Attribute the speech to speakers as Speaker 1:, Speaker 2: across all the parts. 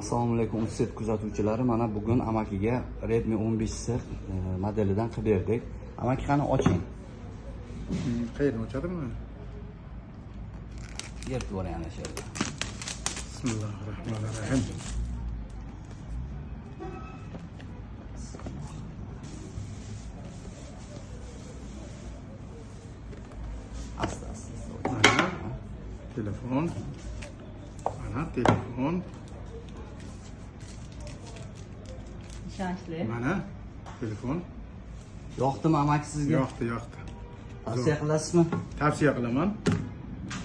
Speaker 1: Assalomu alaykum universitet kuzatuvchilari. Mana bugun amakiga Redmi 15C modelidan qilib berdik. Amaki qani oching.
Speaker 2: Qayerdan ochadimi?
Speaker 1: Yertib oling ana shu yerda.
Speaker 2: Bismillahirrahmanirrahim.
Speaker 1: Asta.
Speaker 2: Mana telefon. Mana telefon.
Speaker 3: İşançlı.
Speaker 2: Mana telefon.
Speaker 1: Yoqdimi amaki sizga?
Speaker 2: Yoqdi.
Speaker 1: Tavsiya qilasizmi?
Speaker 2: Tavsiya qilaman.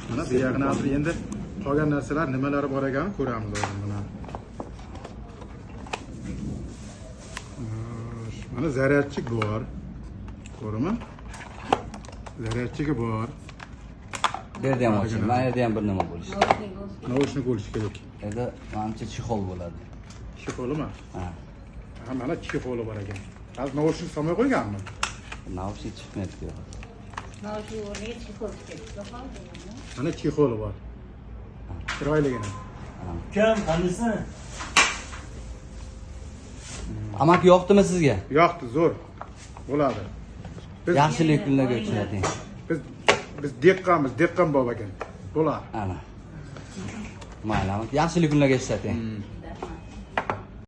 Speaker 2: Mana bu yerga hozir endi qolgan narsalar nimalari bor ekanini ko'ramiz hozir buni. Mana zaryadchik bor. Ko'rimi? Zaryadchigi bor.
Speaker 1: Bu yerda ham oching. Mana yerda ham bir nima bo'lishi.
Speaker 2: Naushnik bo'lishi kerak.
Speaker 1: Yerda manimcha chexol bo'ladi.
Speaker 2: Chexolimi?
Speaker 1: Ha.
Speaker 2: Ha, mana chexoli bor ekan. Hozir naushnik solmay qo'yganmi?
Speaker 1: Naushnik chiqmayapti.
Speaker 3: Naushnik o'rniga chexol chiqadi.
Speaker 2: Mana chexoli bor. Chiroyligina.
Speaker 4: Kim qanisi?
Speaker 1: Amaki yoqdimi sizga?
Speaker 2: Yoqdi, zo'r. Bo'ladi.
Speaker 1: Yaxshilik kunlarga uchrating.
Speaker 2: Biz deqqan bob ekan. Bo'ladi.
Speaker 1: Ana. Mayli, amaki yaxshilik kunlarga ishlating.